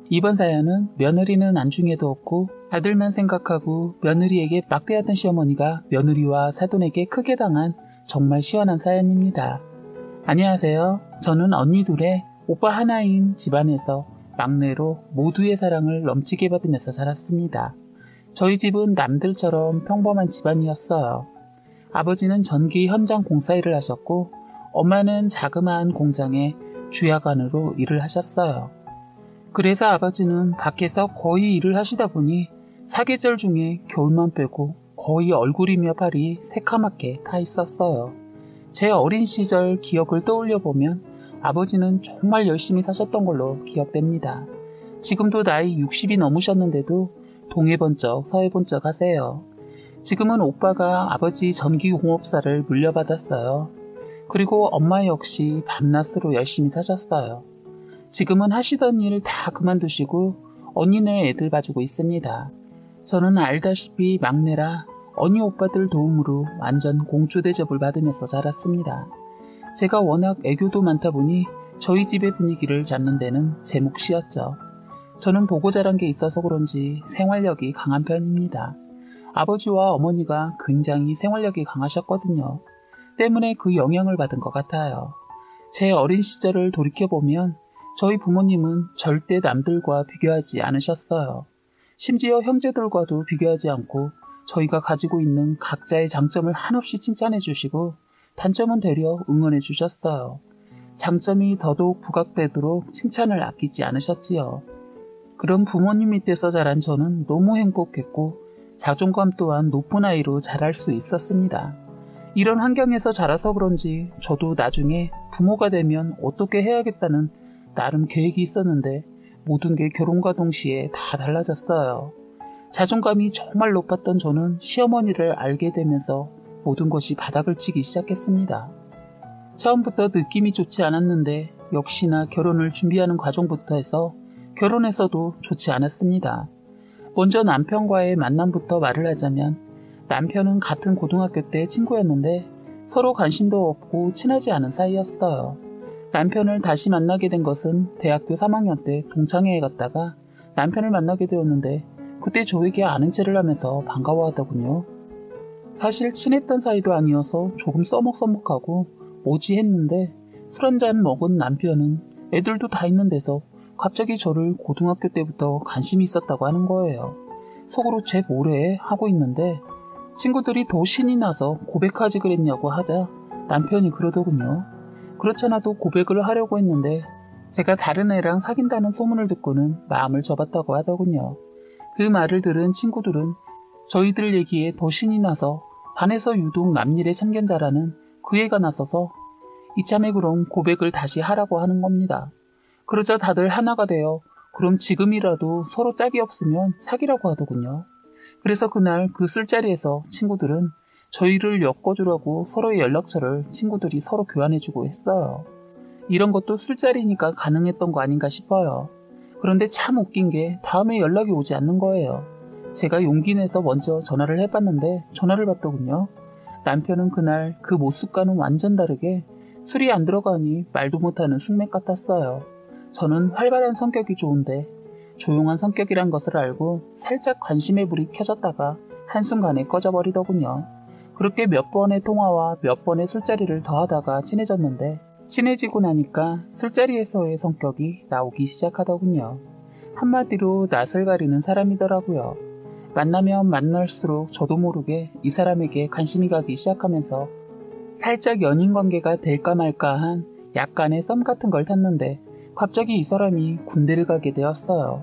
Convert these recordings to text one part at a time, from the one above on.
이번 사연은 며느리는 안중에도 없고 아들만 생각하고 며느리에게 막대하던 시어머니가 며느리와 사돈에게 크게 당한 정말 시원한 사연입니다. 안녕하세요. 저는 언니 둘에 오빠 하나인 집안에서 막내로 모두의 사랑을 넘치게 받으면서 자랐습니다. 저희 집은 남들처럼 평범한 집안이었어요. 아버지는 전기 현장 공사일을 하셨고 엄마는 자그마한 공장에 주야간으로 일을 하셨어요. 그래서 아버지는 밖에서 거의 일을 하시다 보니 사계절 중에 겨울만 빼고 거의 얼굴이며 발이 새카맣게 타 있었어요. 제 어린 시절 기억을 떠올려 보면 아버지는 정말 열심히 사셨던 걸로 기억됩니다. 지금도 나이 60이 넘으셨는데도 동해 번쩍 서해 번쩍 하세요. 지금은 오빠가 아버지 전기공업사를 물려받았어요. 그리고 엄마 역시 밤낮으로 열심히 사셨어요. 지금은 하시던 일 다 그만두시고 언니네 애들 봐주고 있습니다. 저는 알다시피 막내라 언니 오빠들 도움으로 완전 공주 대접을 받으면서 자랐습니다. 제가 워낙 애교도 많다 보니 저희 집의 분위기를 잡는 데는 제 몫이었죠. 저는 보고 자란 게 있어서 그런지 생활력이 강한 편입니다. 아버지와 어머니가 굉장히 생활력이 강하셨거든요. 때문에 그 영향을 받은 것 같아요. 제 어린 시절을 돌이켜보면 저희 부모님은 절대 남들과 비교하지 않으셨어요. 심지어 형제들과도 비교하지 않고 저희가 가지고 있는 각자의 장점을 한없이 칭찬해 주시고 단점은 되려 응원해 주셨어요. 장점이 더더욱 부각되도록 칭찬을 아끼지 않으셨지요. 그런 부모님 밑에서 자란 저는 너무 행복했고 자존감 또한 높은 아이로 자랄 수 있었습니다. 이런 환경에서 자라서 그런지 저도 나중에 부모가 되면 어떻게 해야겠다는 나름 계획이 있었는데 모든 게 결혼과 동시에 다 달라졌어요. 자존감이 정말 높았던 저는 시어머니를 알게 되면서 모든 것이 바닥을 치기 시작했습니다. 처음부터 느낌이 좋지 않았는데 역시나 결혼을 준비하는 과정부터 해서 결혼해서도 좋지 않았습니다. 먼저 남편과의 만남부터 말을 하자면 남편은 같은 고등학교 때 친구였는데 서로 관심도 없고 친하지 않은 사이였어요. 남편을 다시 만나게 된 것은 대학교 3학년 때 동창회에 갔다가 남편을 만나게 되었는데 그때 저에게 아는 체를 하면서 반가워하더군요. 사실 친했던 사이도 아니어서 조금 써먹써먹하고 뭐지 했는데 술 한잔 먹은 남편은 애들도 다 있는 데서 갑자기 저를 고등학교 때부터 관심이 있었다고 하는 거예요. 속으로 쟤 뭐래 하고 있는데 친구들이 더 신이 나서 고백하지 그랬냐고 하자 남편이 그러더군요. 그렇잖아도 고백을 하려고 했는데 제가 다른 애랑 사귄다는 소문을 듣고는 마음을 접었다고 하더군요. 그 말을 들은 친구들은 저희들 얘기에 더 신이 나서 반에서 유독 남일의 참견자라는 그 애가 나서서 이참에 그럼 고백을 다시 하라고 하는 겁니다. 그러자 다들 하나가 되어 그럼 지금이라도 서로 짝이 없으면 사귀라고 하더군요. 그래서 그날 그 술자리에서 친구들은 저희를 엮어주라고 서로의 연락처를 친구들이 서로 교환해주고 했어요. 이런 것도 술자리니까 가능했던 거 아닌가 싶어요. 그런데 참 웃긴 게 다음에 연락이 오지 않는 거예요. 제가 용기 내서 먼저 전화를 해봤는데 전화를 받더군요. 남편은 그날 그 모습과는 완전 다르게 술이 안 들어가니 말도 못하는 숙맥 같았어요. 저는 활발한 성격이 좋은데 조용한 성격이란 것을 알고 살짝 관심의 불이 켜졌다가 한순간에 꺼져버리더군요. 그렇게 몇 번의 통화와 몇 번의 술자리를 더하다가 친해졌는데 친해지고 나니까 술자리에서의 성격이 나오기 시작하더군요. 한마디로 낯을 가리는 사람이더라고요. 만나면 만날수록 저도 모르게 이 사람에게 관심이 가기 시작하면서 살짝 연인 관계가 될까 말까 한 약간의 썸 같은 걸 탔는데 갑자기 이 사람이 군대를 가게 되었어요.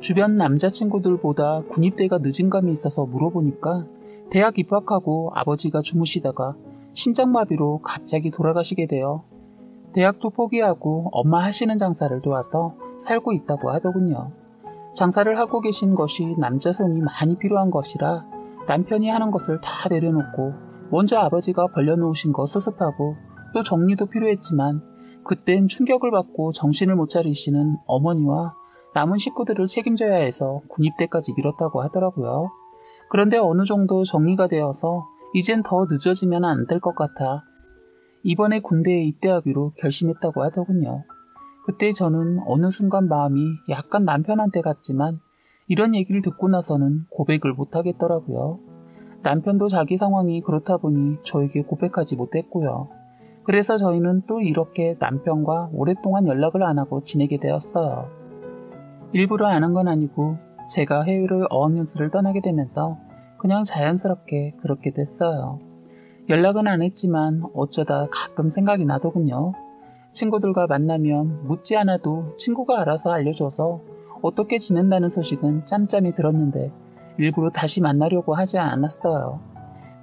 주변 남자친구들보다 군입대가 늦은 감이 있어서 물어보니까 대학 입학하고 아버지가 주무시다가 심장마비로 갑자기 돌아가시게 되어 대학도 포기하고 엄마 하시는 장사를 도와서 살고 있다고 하더군요. 장사를 하고 계신 것이 남자 손이 많이 필요한 것이라 남편이 하는 것을 다 내려놓고 먼저 아버지가 벌려놓으신 거 수습하고 또 정리도 필요했지만 그땐 충격을 받고 정신을 못 차리시는 어머니와 남은 식구들을 책임져야 해서 군입대까지 미뤘다고 하더라고요. 그런데 어느 정도 정리가 되어서 이젠 더 늦어지면 안 될 것 같아 이번에 군대에 입대하기로 결심했다고 하더군요. 그때 저는 어느 순간 마음이 약간 남편한테 갔지만 이런 얘기를 듣고 나서는 고백을 못하겠더라고요. 남편도 자기 상황이 그렇다 보니 저에게 고백하지 못했고요. 그래서 저희는 또 이렇게 남편과 오랫동안 연락을 안 하고 지내게 되었어요. 일부러 안 한 건 아니고 제가 해외를 어학연수를 떠나게 되면서 그냥 자연스럽게 그렇게 됐어요. 연락은 안 했지만 어쩌다 가끔 생각이 나더군요. 친구들과 만나면 묻지 않아도 친구가 알아서 알려줘서 어떻게 지낸다는 소식은 짬짬이 들었는데 일부러 다시 만나려고 하지 않았어요.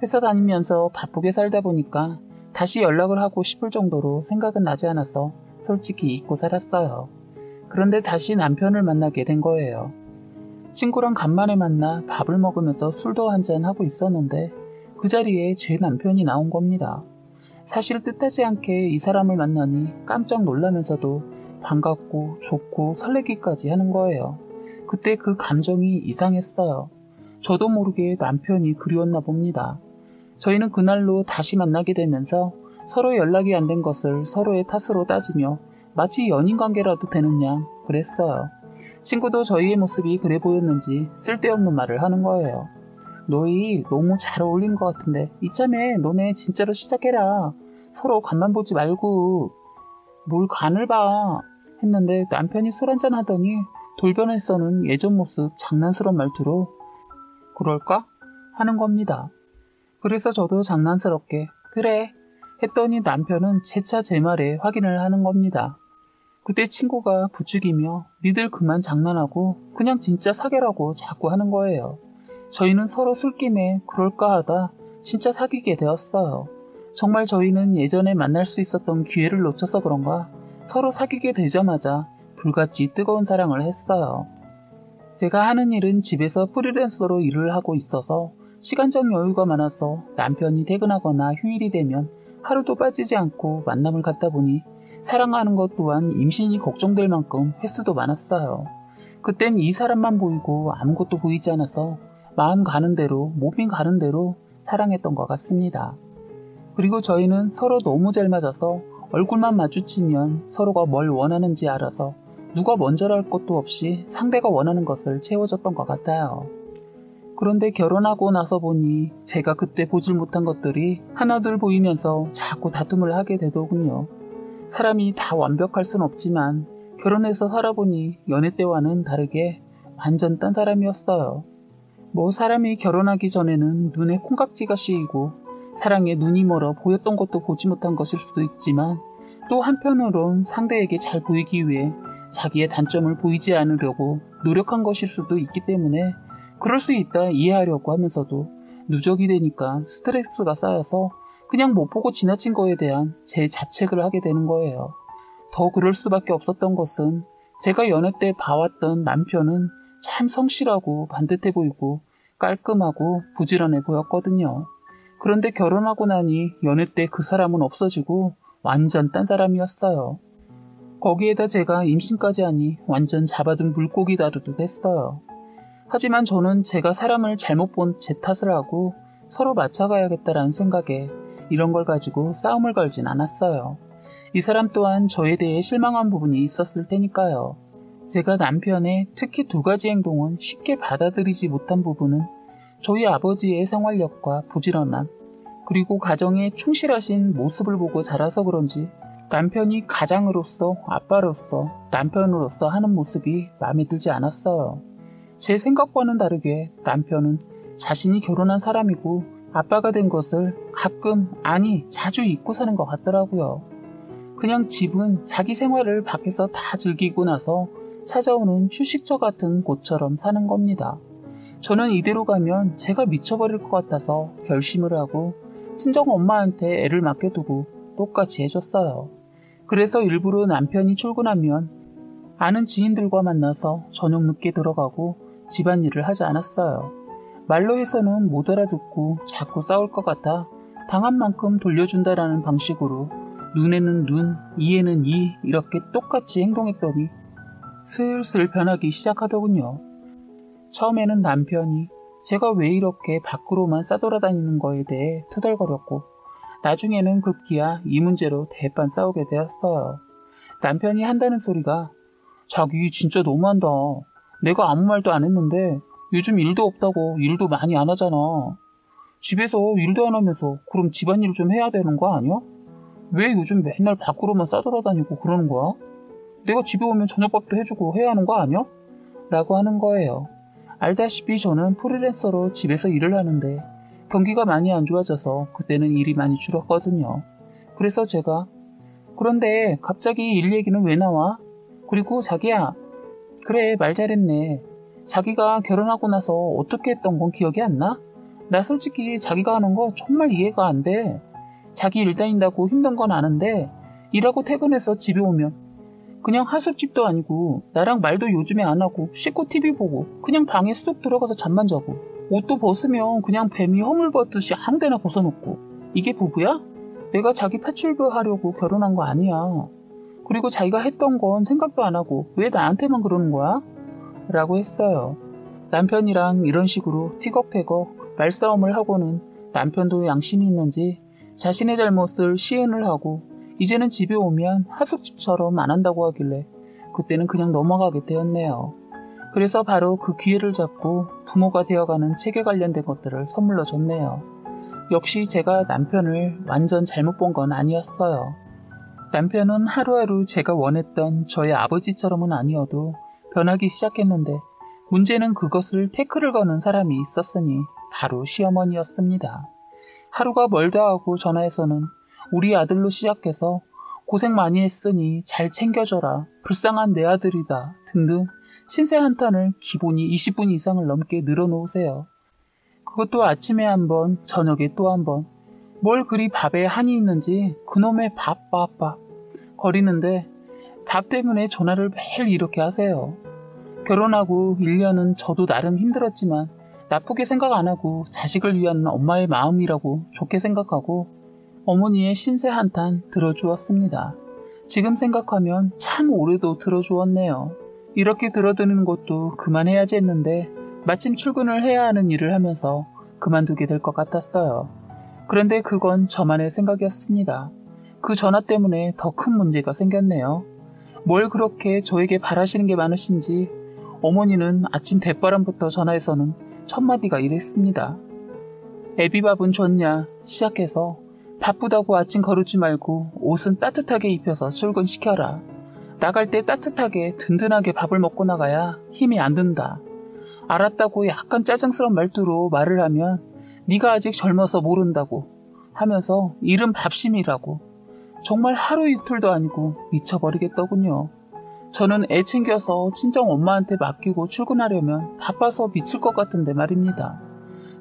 회사 다니면서 바쁘게 살다 보니까 다시 연락을 하고 싶을 정도로 생각은 나지 않아서 솔직히 잊고 살았어요. 그런데 다시 남편을 만나게 된 거예요. 친구랑 간만에 만나 밥을 먹으면서 술도 한잔 하고 있었는데 그 자리에 제 남편이 나온 겁니다. 사실 뜻하지 않게 이 사람을 만나니 깜짝 놀라면서도 반갑고 좋고 설레기까지 하는 거예요. 그때 그 감정이 이상했어요. 저도 모르게 남편이 그리웠나 봅니다. 저희는 그날로 다시 만나게 되면서 서로 연락이 안 된 것을 서로의 탓으로 따지며 마치 연인 관계라도 되는 양 그랬어요. 친구도 저희의 모습이 그래 보였는지 쓸데없는 말을 하는 거예요. 너희 너무 잘 어울리는 것 같은데 이참에 너네 진짜로 시작해라. 서로 간만 보지 말고. 뭘 간을 봐 했는데 남편이 술 한잔 하더니 돌변에서는 예전 모습 장난스러운 말투로 그럴까? 하는 겁니다. 그래서 저도 장난스럽게 그래 했더니 남편은 재차 제 말에 확인을 하는 겁니다. 그때 친구가 부추기며 니들 그만 장난하고 그냥 진짜 사귀라고 자꾸 하는 거예요. 저희는 서로 술김에 그럴까 하다 진짜 사귀게 되었어요. 정말 저희는 예전에 만날 수 있었던 기회를 놓쳐서 그런가 서로 사귀게 되자마자 불같이 뜨거운 사랑을 했어요. 제가 하는 일은 집에서 프리랜서로 일을 하고 있어서 시간적 여유가 많아서 남편이 퇴근하거나 휴일이 되면 하루도 빠지지 않고 만남을 갖다 보니 사랑하는 것 또한 임신이 걱정될 만큼 횟수도 많았어요. 그땐 이 사람만 보이고 아무것도 보이지 않아서 마음 가는 대로 몸이 가는 대로 사랑했던 것 같습니다. 그리고 저희는 서로 너무 잘 맞아서 얼굴만 마주치면 서로가 뭘 원하는지 알아서 누가 먼저랄 것도 없이 상대가 원하는 것을 채워줬던 것 같아요. 그런데 결혼하고 나서 보니 제가 그때 보질 못한 것들이 하나둘 보이면서 자꾸 다툼을 하게 되더군요. 사람이 다 완벽할 순 없지만 결혼해서 살아보니 연애 때와는 다르게 완전 딴 사람이었어요. 뭐 사람이 결혼하기 전에는 눈에 콩깍지가 씌이고 사랑에 눈이 멀어 보였던 것도 보지 못한 것일 수도 있지만 또 한편으론 상대에게 잘 보이기 위해 자기의 단점을 보이지 않으려고 노력한 것일 수도 있기 때문에 그럴 수 있다 이해하려고 하면서도 누적이 되니까 스트레스가 쌓여서 그냥 못 보고 지나친 거에 대한 제 자책을 하게 되는 거예요. 더 그럴 수밖에 없었던 것은 제가 연애 때 봐왔던 남편은 참 성실하고 반듯해 보이고 깔끔하고 부지런해 보였거든요. 그런데 결혼하고 나니 연애 때 그 사람은 없어지고 완전 딴 사람이었어요. 거기에다 제가 임신까지 하니 완전 잡아둔 물고기 다루듯 했어요. 하지만 저는 제가 사람을 잘못 본 제 탓을 하고 서로 맞춰가야겠다라는 생각에 이런 걸 가지고 싸움을 걸진 않았어요. 이 사람 또한 저에 대해 실망한 부분이 있었을 테니까요. 제가 남편의 특히 두 가지 행동은 쉽게 받아들이지 못한 부분은 저희 아버지의 생활력과 부지런함, 그리고 가정에 충실하신 모습을 보고 자라서 그런지 남편이 가장으로서, 아빠로서, 남편으로서 하는 모습이 마음에 들지 않았어요. 제 생각과는 다르게 남편은 자신이 결혼한 사람이고 아빠가 된 것을 가끔, 아니 자주 잊고 사는 것 같더라고요. 그냥 집은 자기 생활을 밖에서 다 즐기고 나서 찾아오는 휴식처 같은 곳처럼 사는 겁니다. 저는 이대로 가면 제가 미쳐버릴 것 같아서 결심을 하고 친정 엄마한테 애를 맡겨두고 똑같이 해줬어요. 그래서 일부러 남편이 출근하면 아는 지인들과 만나서 저녁 늦게 들어가고 집안일을 하지 않았어요. 말로 해서는 못 알아듣고 자꾸 싸울 것 같아 당한 만큼 돌려준다라는 방식으로 눈에는 눈, 이에는 이 이렇게 똑같이 행동했더니 슬슬 변하기 시작하더군요. 처음에는 남편이 제가 왜 이렇게 밖으로만 싸돌아다니는 거에 대해 투덜거렸고 나중에는 급기야 이 문제로 대판 싸우게 되었어요. 남편이 한다는 소리가 자기 진짜 너무한다. 내가 아무 말도 안 했는데 요즘 일도 없다고 일도 많이 안 하잖아. 집에서 일도 안 하면서 그럼 집안일 좀 해야 되는 거 아니야? 왜 요즘 맨날 밖으로만 싸돌아다니고 그러는 거야? 내가 집에 오면 저녁밥도 해주고 해야 하는 거 아니야? 라고 하는 거예요. 알다시피 저는 프리랜서로 집에서 일을 하는데 경기가 많이 안 좋아져서 그때는 일이 많이 줄었거든요. 그래서 제가 그런데 갑자기 일 얘기는 왜 나와? 그리고 자기야, 그래 말 잘했네. 자기가 결혼하고 나서 어떻게 했던 건 기억이 안 나? 나 솔직히 자기가 하는 거 정말 이해가 안 돼. 자기 일 다닌다고 힘든 건 아는데 일하고 퇴근해서 집에 오면 그냥 하숙집도 아니고 나랑 말도 요즘에 안 하고 씻고 TV 보고 그냥 방에 쑥 들어가서 잠만 자고 옷도 벗으면 그냥 뱀이 허물 벗듯이 아무데나 벗어놓고 이게 부부야? 내가 자기 파출부하려고 결혼한 거 아니야. 그리고 자기가 했던 건 생각도 안 하고 왜 나한테만 그러는 거야? 라고 했어요. 남편이랑 이런 식으로 티격태격 말싸움을 하고는 남편도 양심이 있는지 자신의 잘못을 시인을 하고 이제는 집에 오면 하숙집처럼 안 한다고 하길래 그때는 그냥 넘어가게 되었네요. 그래서 바로 그 기회를 잡고 부모가 되어가는 책에 관련된 것들을 선물로 줬네요. 역시 제가 남편을 완전 잘못 본 건 아니었어요. 남편은 하루하루 제가 원했던 저의 아버지처럼은 아니어도 변하기 시작했는데 문제는 그것을 태클을 거는 사람이 있었으니 바로 시어머니였습니다. 하루가 멀다 하고 전화해서는 우리 아들로 시작해서 고생 많이 했으니 잘 챙겨줘라, 불쌍한 내 아들이다 등등 신세 한탄을 기본이 20분 이상을 넘게 늘어놓으세요. 그것도 아침에 한 번, 저녁에 또 한 번. 뭘 그리 밥에 한이 있는지 그놈의 밥 거리는데 밥 때문에 전화를 매일 이렇게 하세요. 결혼하고 1년은 저도 나름 힘들었지만 나쁘게 생각 안 하고 자식을 위한 엄마의 마음이라고 좋게 생각하고 어머니의 신세 한탄 들어주었습니다. 지금 생각하면 참 오래도 들어주었네요. 이렇게 들어드는 것도 그만해야지 했는데 마침 출근을 해야 하는 일을 하면서 그만두게 될 것 같았어요. 그런데 그건 저만의 생각이었습니다. 그 전화 때문에 더 큰 문제가 생겼네요. 뭘 그렇게 저에게 바라시는 게 많으신지 어머니는 아침 대바람부터 전화해서는 첫마디가 이랬습니다. 애비밥은 줬냐 시작해서 바쁘다고 아침 거르지 말고 옷은 따뜻하게 입혀서 출근시켜라. 나갈 때 따뜻하게 든든하게 밥을 먹고 나가야 힘이 안 든다. 알았다고 약간 짜증스러운 말투로 말을 하면 네가 아직 젊어서 모른다고 하면서 일은 밥심이라고 정말 하루 이틀도 아니고 미쳐버리겠더군요. 저는 애 챙겨서 친정 엄마한테 맡기고 출근하려면 바빠서 미칠 것 같은데 말입니다.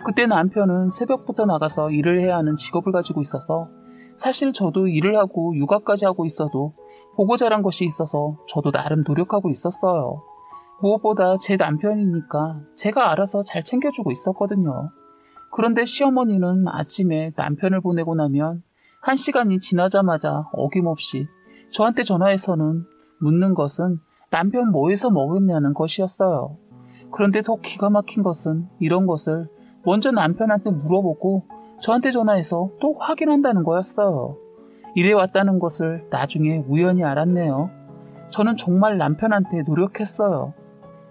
그때 남편은 새벽부터 나가서 일을 해야 하는 직업을 가지고 있어서 사실 저도 일을 하고 육아까지 하고 있어도 보고 자란 것이 있어서 저도 나름 노력하고 있었어요. 무엇보다 제 남편이니까 제가 알아서 잘 챙겨주고 있었거든요. 그런데 시어머니는 아침에 남편을 보내고 나면 1시간이 지나자마자 어김없이 저한테 전화해서는 묻는 것은 남편 뭐 해서 먹었냐는 것이었어요. 그런데 더 기가 막힌 것은 이런 것을 먼저 남편한테 물어보고 저한테 전화해서 또 확인한다는 거였어요. 이래 왔다는 것을 나중에 우연히 알았네요. 저는 정말 남편한테 노력했어요.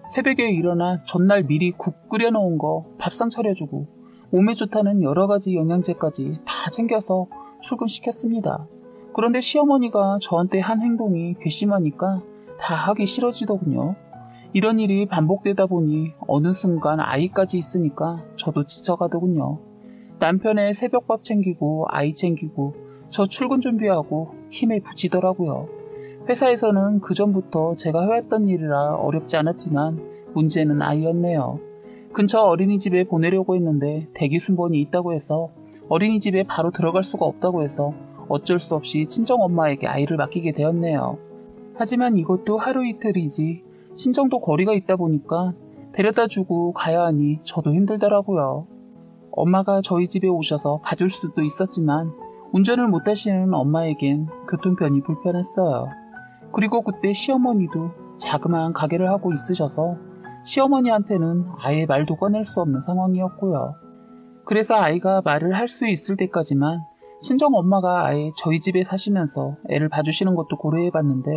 새벽에 일어나 전날 미리 국 끓여놓은 거 밥상 차려주고 몸에 좋다는 여러 가지 영양제까지 다 챙겨서 출근시켰습니다. 그런데 시어머니가 저한테 한 행동이 괘씸하니까 다 하기 싫어지더군요. 이런 일이 반복되다 보니 어느 순간 아이까지 있으니까 저도 지쳐가더군요. 남편의 새벽밥 챙기고 아이 챙기고 저 출근 준비하고 힘에 부치더라고요. 회사에서는 그전부터 제가 해왔던 일이라 어렵지 않았지만 문제는 아이였네요. 근처 어린이집에 보내려고 했는데 대기 순번이 있다고 해서 어린이집에 바로 들어갈 수가 없다고 해서 어쩔 수 없이 친정엄마에게 아이를 맡기게 되었네요. 하지만 이것도 하루 이틀이지 친정도 거리가 있다 보니까 데려다주고 가야 하니 저도 힘들더라고요. 엄마가 저희 집에 오셔서 봐줄 수도 있었지만 운전을 못하시는 엄마에겐 교통편이 불편했어요. 그리고 그때 시어머니도 자그마한 가게를 하고 있으셔서 시어머니한테는 아예 말도 꺼낼 수 없는 상황이었고요. 그래서 아이가 말을 할 수 있을 때까지만 친정엄마가 아예 저희 집에 사시면서 애를 봐주시는 것도 고려해봤는데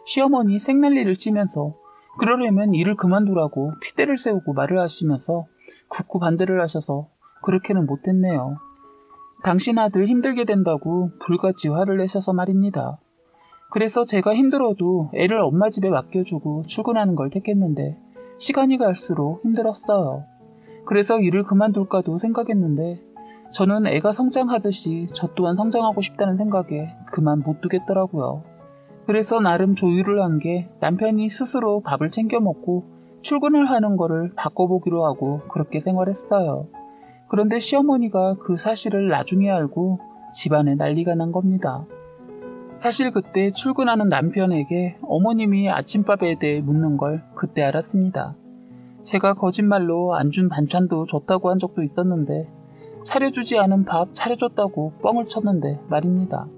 시어머니 생난리를 치면서 그러려면 일을 그만두라고 핏대를 세우고 말을 하시면서 굳고 반대를 하셔서 그렇게는 못했네요. 당신 아들 힘들게 된다고 불같이 화를 내셔서 말입니다. 그래서 제가 힘들어도 애를 엄마 집에 맡겨주고 출근하는 걸 택했는데 시간이 갈수록 힘들었어요. 그래서 일을 그만둘까도 생각했는데 저는 애가 성장하듯이 저 또한 성장하고 싶다는 생각에 그만 못 두겠더라고요. 그래서 나름 조율을 한 게 남편이 스스로 밥을 챙겨 먹고 출근을 하는 거를 바꿔보기로 하고 그렇게 생활했어요. 그런데 시어머니가 그 사실을 나중에 알고 집안에 난리가 난 겁니다. 사실 그때 출근하는 남편에게 어머님이 아침밥에 대해 묻는 걸 그때 알았습니다. 제가 거짓말로 안 준 반찬도 줬다고 한 적도 있었는데 차려주지 않은 밥 차려줬다고 뻥을 쳤는데 말입니다.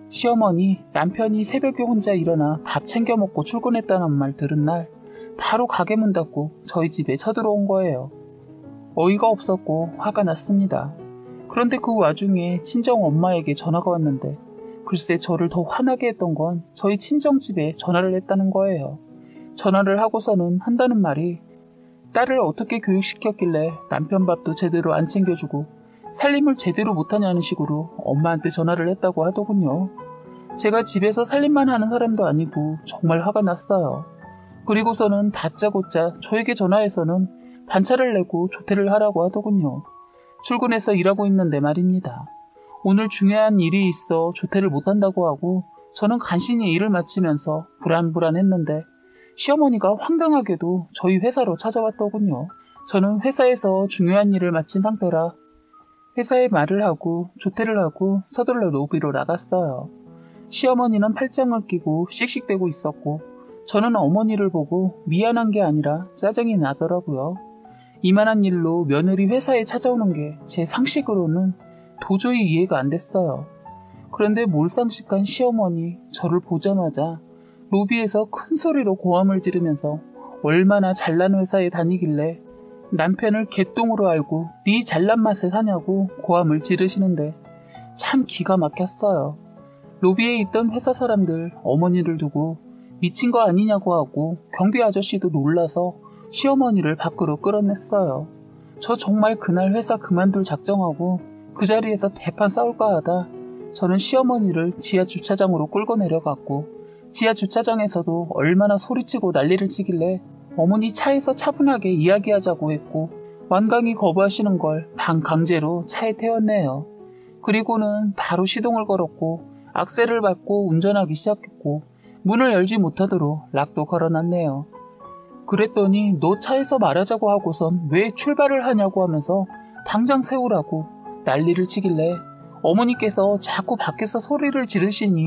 시어머니, 남편이 새벽에 혼자 일어나 밥 챙겨 먹고 출근했다는 말 들은 날 바로 가게 문 닫고 저희 집에 쳐들어온 거예요. 어이가 없었고 화가 났습니다. 그런데 그 와중에 친정 엄마에게 전화가 왔는데 글쎄 저를 더 화나게 했던 건 저희 친정집에 전화를 했다는 거예요. 전화를 하고서는 한다는 말이 딸을 어떻게 교육시켰길래 남편 밥도 제대로 안 챙겨주고 살림을 제대로 못하냐는 식으로 엄마한테 전화를 했다고 하더군요. 제가 집에서 살림만 하는 사람도 아니고 정말 화가 났어요. 그리고서는 다짜고짜 저에게 전화해서는 반차를 내고 조퇴를 하라고 하더군요. 출근해서 일하고 있는데 말입니다. 오늘 중요한 일이 있어 조퇴를 못한다고 하고 저는 간신히 일을 마치면서 불안불안했는데 시어머니가 황당하게도 저희 회사로 찾아왔더군요. 저는 회사에서 중요한 일을 마친 상태라 회사에 말을 하고 조퇴를 하고 서둘러 로비로 나갔어요. 시어머니는 팔짱을 끼고 씩씩대고 있었고 저는 어머니를 보고 미안한 게 아니라 짜증이 나더라고요. 이만한 일로 며느리 회사에 찾아오는 게 제 상식으로는 도저히 이해가 안 됐어요. 그런데 몰상식한 시어머니 저를 보자마자 로비에서 큰 소리로 고함을 지르면서 얼마나 잘난 회사에 다니길래 남편을 개똥으로 알고 네 잘난 맛에 사냐고 고함을 지르시는데 참 기가 막혔어요. 로비에 있던 회사 사람들 어머니를 두고 미친 거 아니냐고 하고 경비 아저씨도 놀라서 시어머니를 밖으로 끌어냈어요. 저 정말 그날 회사 그만둘 작정하고 그 자리에서 대판 싸울까 하다 저는 시어머니를 지하 주차장으로 끌고 내려갔고 지하 주차장에서도 얼마나 소리치고 난리를 치길래 어머니 차에서 차분하게 이야기하자고 했고 완강히 거부하시는 걸 반강제로 차에 태웠네요. 그리고는 바로 시동을 걸었고 악셀을 밟고 운전하기 시작했고 문을 열지 못하도록 락도 걸어놨네요. 그랬더니 너 차에서 말하자고 하고선 왜 출발을 하냐고 하면서 당장 세우라고 난리를 치길래 어머니께서 자꾸 밖에서 소리를 지르시니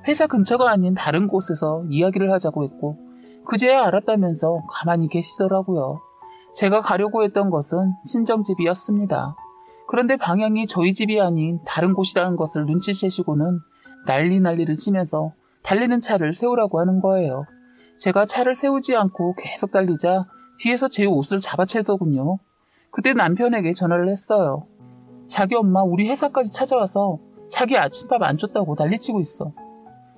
회사 근처가 아닌 다른 곳에서 이야기를 하자고 했고 그제야 알았다면서 가만히 계시더라고요. 제가 가려고 했던 것은 친정집이었습니다. 그런데 방향이 저희 집이 아닌 다른 곳이라는 것을 눈치채시고는 난리를 치면서 달리는 차를 세우라고 하는 거예요. 제가 차를 세우지 않고 계속 달리자 뒤에서 제 옷을 잡아채더군요. 그때 남편에게 전화를 했어요. 자기 엄마 우리 회사까지 찾아와서 자기 아침밥 안 줬다고 난리치고 있어.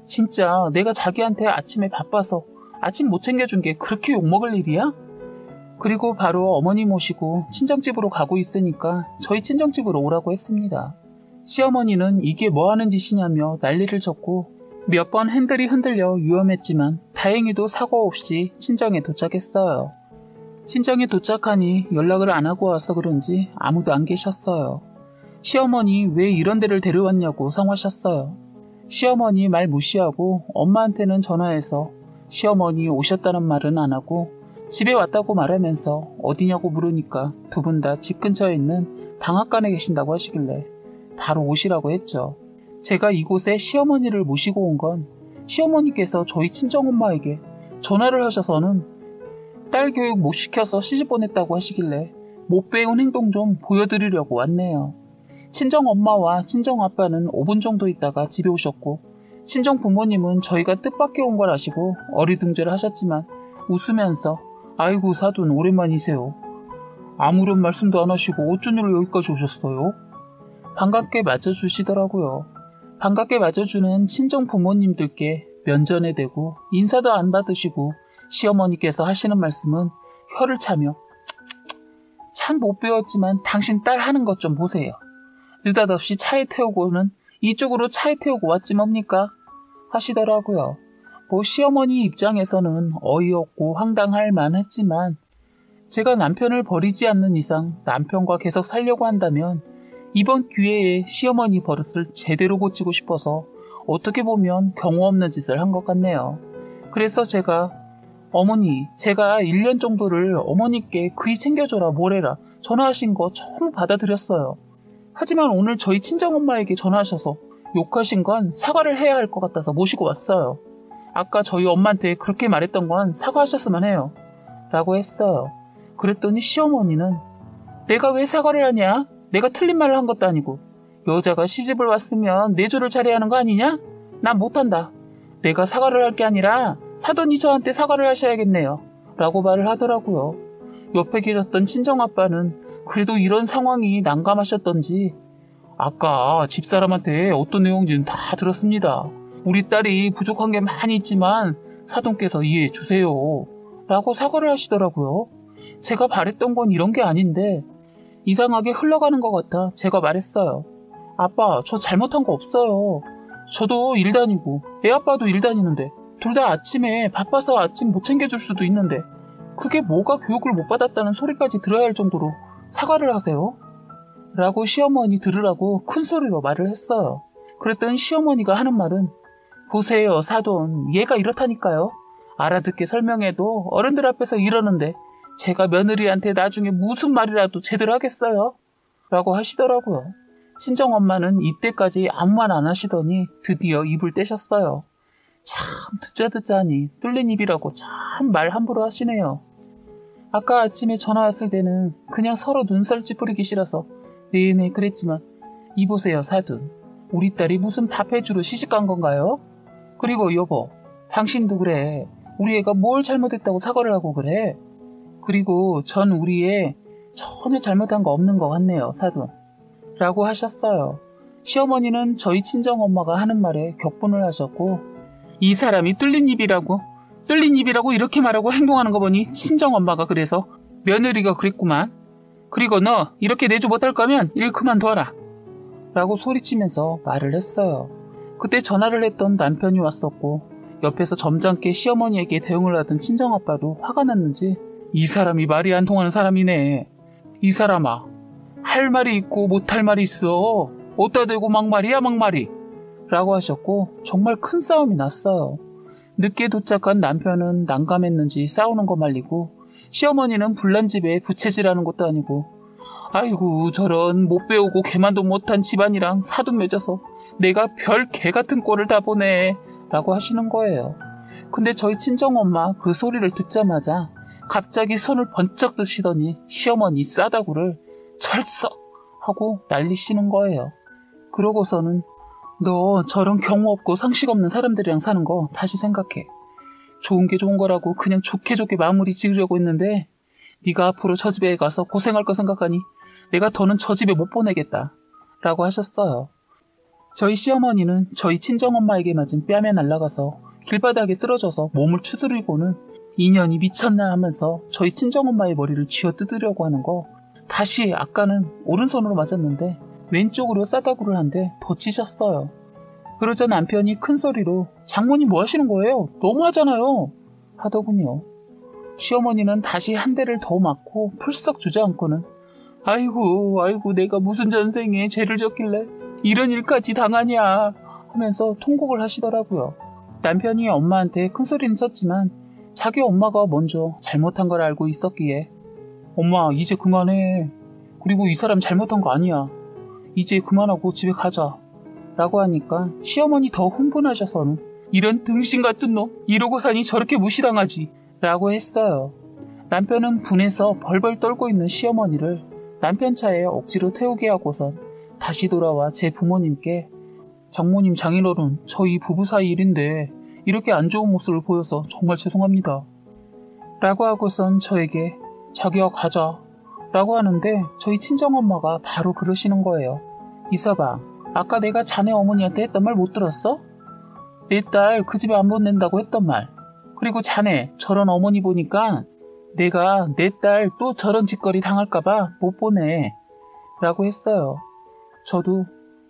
진짜 내가 자기한테 아침에 바빠서 아침 못 챙겨준 게 그렇게 욕먹을 일이야? 그리고 바로 어머니 모시고 친정집으로 가고 있으니까 저희 친정집으로 오라고 했습니다. 시어머니는 이게 뭐 하는 짓이냐며 난리를 쳤고 몇 번 핸들이 흔들려 위험했지만 다행히도 사고 없이 친정에 도착했어요. 친정에 도착하니 연락을 안 하고 와서 그런지 아무도 안 계셨어요. 시어머니 왜 이런 데를 데려왔냐고 성화셨어요. 시어머니 말 무시하고 엄마한테는 전화해서 시어머니 오셨다는 말은 안 하고 집에 왔다고 말하면서 어디냐고 물으니까 두 분 다 집 근처에 있는 방앗간에 계신다고 하시길래 바로 오시라고 했죠. 제가 이곳에 시어머니를 모시고 온 건 시어머니께서 저희 친정엄마에게 전화를 하셔서는 딸 교육 못 시켜서 시집 보냈다고 하시길래 못 배운 행동 좀 보여드리려고 왔네요. 친정엄마와 친정아빠는 5분 정도 있다가 집에 오셨고 친정 부모님은 저희가 뜻밖의 온 걸 아시고 어리둥절 하셨지만 웃으면서 아이고 사돈 오랜만이세요. 아무런 말씀도 안 하시고 어쩐 일로 여기까지 오셨어요? 반갑게 맞아주시더라고요. 반갑게 맞아주는 친정 부모님들께 면전에 대고 인사도 안 받으시고 시어머니께서 하시는 말씀은 혀를 차며 참 못 배웠지만 당신 딸 하는 것 좀 보세요. 느닷없이 차에 태우고는 이쪽으로 차에 태우고 왔지 뭡니까? 하시더라고요. 뭐 시어머니 입장에서는 어이없고 황당할 만했지만 제가 남편을 버리지 않는 이상 남편과 계속 살려고 한다면 이번 기회에 시어머니 버릇을 제대로 고치고 싶어서 어떻게 보면 경우 없는 짓을 한 것 같네요. 그래서 제가 어머니, 제가 1년 정도를 어머니께 그이 챙겨줘라 뭐래라 전화하신 거 처음 받아들였어요. 하지만 오늘 저희 친정엄마에게 전화하셔서 욕하신 건 사과를 해야 할 것 같아서 모시고 왔어요. 아까 저희 엄마한테 그렇게 말했던 건 사과하셨으면 해요. 라고 했어요. 그랬더니 시어머니는 내가 왜 사과를 하냐? 내가 틀린 말을 한 것도 아니고 여자가 시집을 왔으면 내조를 잘해야 하는 거 아니냐? 난 못한다. 내가 사과를 할 게 아니라 사돈이 저한테 사과를 하셔야겠네요. 라고 말을 하더라고요. 옆에 계셨던 친정아빠는 그래도 이런 상황이 난감하셨던지 아까 집사람한테 어떤 내용인지는 다 들었습니다. 우리 딸이 부족한 게 많이 있지만 사돈께서 이해해 주세요. 라고 사과를 하시더라고요. 제가 바랬던 건 이런 게 아닌데 이상하게 흘러가는 것 같아 제가 말했어요. 아빠, 저 잘못한 거 없어요. 저도 일 다니고 애 아빠도 일 다니는데 둘 다 아침에 바빠서 아침 못 챙겨줄 수도 있는데 그게 뭐가 교육을 못 받았다는 소리까지 들어야 할 정도로 사과를 하세요? 라고 시어머니 들으라고 큰 소리로 말을 했어요. 그랬더니 시어머니가 하는 말은 보세요 사돈, 얘가 이렇다니까요. 알아듣게 설명해도 어른들 앞에서 이러는데 제가 며느리한테 나중에 무슨 말이라도 제대로 하겠어요? 라고 하시더라고요. 친정엄마는 이때까지 아무 말 안 하시더니 드디어 입을 떼셨어요. 참 듣자 하니 뚫린 입이라고 참 말 함부로 하시네요. 아까 아침에 전화 왔을 때는 그냥 서로 눈살 찌푸리기 싫어서 네네 그랬지만 이보세요 사돈, 우리 딸이 무슨 밥해주러 시집간 건가요? 그리고 여보, 당신도 그래. 우리 애가 뭘 잘못했다고 사과를 하고 그래. 그리고 전 우리 애 전혀 잘못한 거 없는 것 같네요 사돈. 라고 하셨어요. 시어머니는 저희 친정엄마가 하는 말에 격분을 하셨고 이 사람이 뚫린 입이라고 이렇게 말하고 행동하는 거 보니 친정엄마가 그래서 며느리가 그랬구만. 그리고 너 이렇게 내조 못할 거면 일 그만둬라. 라고 소리치면서 말을 했어요. 그때 전화를 했던 남편이 왔었고 옆에서 점잖게 시어머니에게 대응을 하던 친정아빠도 화가 났는지 이 사람이 말이 안 통하는 사람이네. 이 사람아, 할 말이 있고 못할 말이 있어. 어디다 대고 막말이야 막말이. 라고 하셨고 정말 큰 싸움이 났어요. 늦게 도착한 남편은 난감했는지 싸우는 거 말리고 시어머니는 불난집에 부채질하는 것도 아니고 아이고 저런 못 배우고 개만도 못한 집안이랑 사돈 맺어서 내가 별 개 같은 꼴을 다 보네 라고 하시는 거예요. 근데 저희 친정엄마 그 소리를 듣자마자 갑자기 손을 번쩍 드시더니 시어머니 싸다구를 철썩 하고 난리시는 거예요. 그러고서는 너 저런 경우 없고 상식 없는 사람들이랑 사는 거 다시 생각해. 좋은 게 좋은 거라고 그냥 좋게 마무리 지으려고 했는데 네가 앞으로 저 집에 가서 고생할 거 생각하니 내가 더는 저 집에 못 보내겠다 라고 하셨어요. 저희 시어머니는 저희 친정엄마에게 맞은 뺨에 날아가서 길바닥에 쓰러져서 몸을 추스리고는 인연이 미쳤나 하면서 저희 친정엄마의 머리를 쥐어뜯으려고 하는 거 다시 아까는 오른손으로 맞았는데 왼쪽으로 싸다구를 한 대 더 치셨어요. 그러자 남편이 큰 소리로 장모님 뭐 하시는 거예요? 너무하잖아요 하더군요. 시어머니는 다시 한 대를 더 맞고 풀썩 주저앉고는 아이고 내가 무슨 전생에 죄를 졌길래 이런 일까지 당하냐 하면서 통곡을 하시더라고요. 남편이 엄마한테 큰 소리는 쳤지만 자기 엄마가 먼저 잘못한 걸 알고 있었기에 엄마 이제 그만해. 그리고 이 사람 잘못한 거 아니야. 이제 그만하고 집에 가자 라고 하니까 시어머니 더 흥분하셔서는 이런 등신 같은 놈 이러고 사니 저렇게 무시당하지 라고 했어요. 남편은 분해서 벌벌 떨고 있는 시어머니를 남편 차에 억지로 태우게 하고선 다시 돌아와 제 부모님께 장모님 장인어른 저희 부부 사이 일인데 이렇게 안 좋은 모습을 보여서 정말 죄송합니다 라고 하고선 저에게 자기야 가자 라고 하는데 저희 친정엄마가 바로 그러시는 거예요. 이서방, 아까 내가 자네 어머니한테 했던 말 못 들었어? 내 딸 그 집에 안 보낸다고 했던 말. 그리고 자네 저런 어머니 보니까 내가 내 딸 또 저런 짓거리 당할까봐 못 보내. 라고 했어요. 저도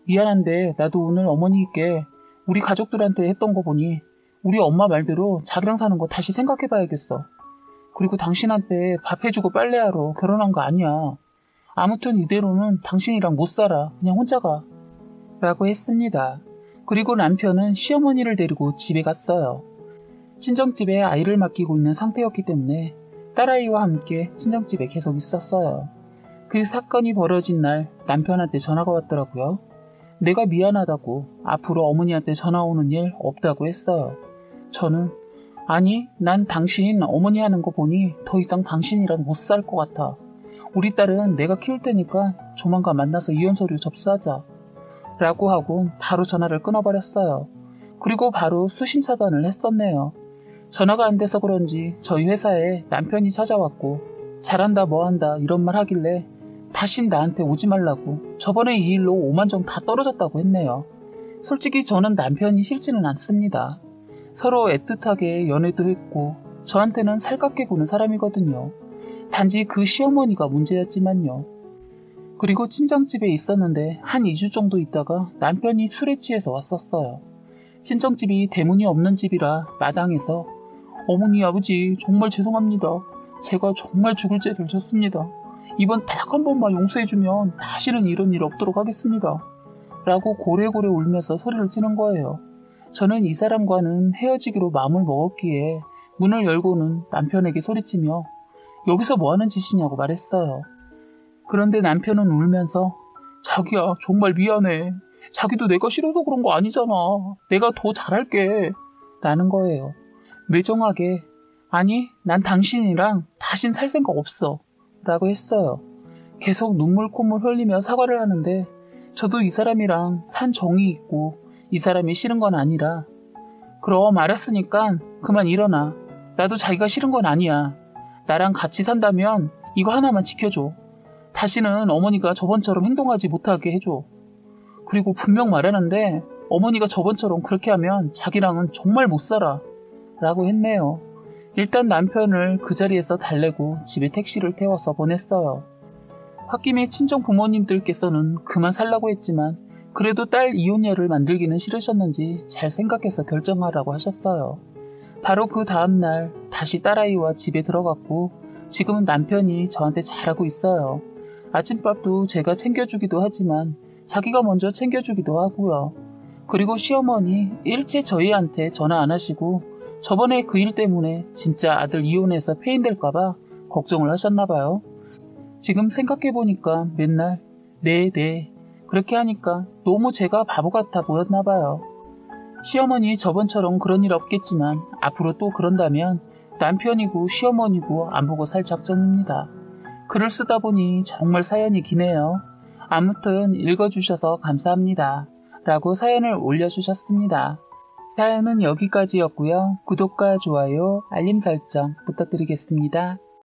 미안한데 나도 오늘 어머니께 우리 가족들한테 했던 거 보니 우리 엄마 말대로 자기랑 사는 거 다시 생각해봐야겠어. 그리고 당신한테 밥 해주고 빨래하러 결혼한 거 아니야. 아무튼 이대로는 당신이랑 못 살아. 그냥 혼자 가. 라고 했습니다. 그리고 남편은 시어머니를 데리고 집에 갔어요. 친정집에 아이를 맡기고 있는 상태였기 때문에 딸아이와 함께 친정집에 계속 있었어요. 그 사건이 벌어진 날 남편한테 전화가 왔더라고요. 내가 미안하다고 앞으로 어머니한테 전화 오는 일 없다고 했어요. 저는 아니, 난 당신 어머니 하는 거 보니 더 이상 당신이랑 못 살 것 같아. 우리 딸은 내가 키울 테니까 조만간 만나서 이혼 서류 접수하자. 라고 하고 바로 전화를 끊어버렸어요. 그리고 바로 수신 차단을 했었네요. 전화가 안 돼서 그런지 저희 회사에 남편이 찾아왔고 잘한다 뭐한다 이런 말 하길래 다신 나한테 오지 말라고 저번에 이 일로 5만 정 다 떨어졌다고 했네요. 솔직히 저는 남편이 싫지는 않습니다. 서로 애틋하게 연애도 했고 저한테는 살갑게 구는 사람이거든요. 단지 그 시어머니가 문제였지만요. 그리고 친정집에 있었는데 한 2주 정도 있다가 남편이 술에 취해서 왔었어요. 친정집이 대문이 없는 집이라 마당에서 어머니 아버지 정말 죄송합니다. 제가 정말 죽을 죄를 졌습니다. 이번 딱 한 번만 용서해주면 다시는 이런 일 없도록 하겠습니다. 라고 고래고래 울면서 소리를 지는 거예요. 저는 이 사람과는 헤어지기로 마음을 먹었기에 문을 열고는 남편에게 소리치며 여기서 뭐하는 짓이냐고 말했어요. 그런데 남편은 울면서 자기야 정말 미안해. 자기도 내가 싫어서 그런 거 아니잖아. 내가 더 잘할게. 라는 거예요. 매정하게 아니 난 당신이랑 다신 살 생각 없어. 라고 했어요. 계속 눈물 콧물 흘리며 사과를 하는데 저도 이 사람이랑 산 정이 있고 이 사람이 싫은 건 아니라 그럼 알았으니까 그만 일어나. 나도 자기가 싫은 건 아니야. 나랑 같이 산다면 이거 하나만 지켜줘. 다시는 어머니가 저번처럼 행동하지 못하게 해줘. 그리고 분명 말하는데 어머니가 저번처럼 그렇게 하면 자기랑은 정말 못 살아. 라고 했네요. 일단 남편을 그 자리에서 달래고 집에 택시를 태워서 보냈어요. 홧김에 친정 부모님들께서는 그만 살라고 했지만 그래도 딸 이혼녀를 만들기는 싫으셨는지 잘 생각해서 결정하라고 하셨어요. 바로 그 다음날 다시 딸아이와 집에 들어갔고 지금은 남편이 저한테 잘하고 있어요. 아침밥도 제가 챙겨주기도 하지만 자기가 먼저 챙겨주기도 하고요. 그리고 시어머니 일체 저희한테 전화 안 하시고 저번에 그 일 때문에 진짜 아들 이혼해서 폐인될까봐 걱정을 하셨나봐요. 지금 생각해보니까 맨날 네 그렇게 하니까 너무 제가 바보 같아 보였나봐요. 시어머니 저번처럼 그런 일 없겠지만 앞으로 또 그런다면 남편이고 시어머니고 안 보고 살 작정입니다. 글을 쓰다 보니 정말 사연이 기네요. 아무튼 읽어주셔서 감사합니다. 라고 사연을 올려주셨습니다. 사연은 여기까지였고요. 구독과 좋아요, 알림 설정 부탁드리겠습니다.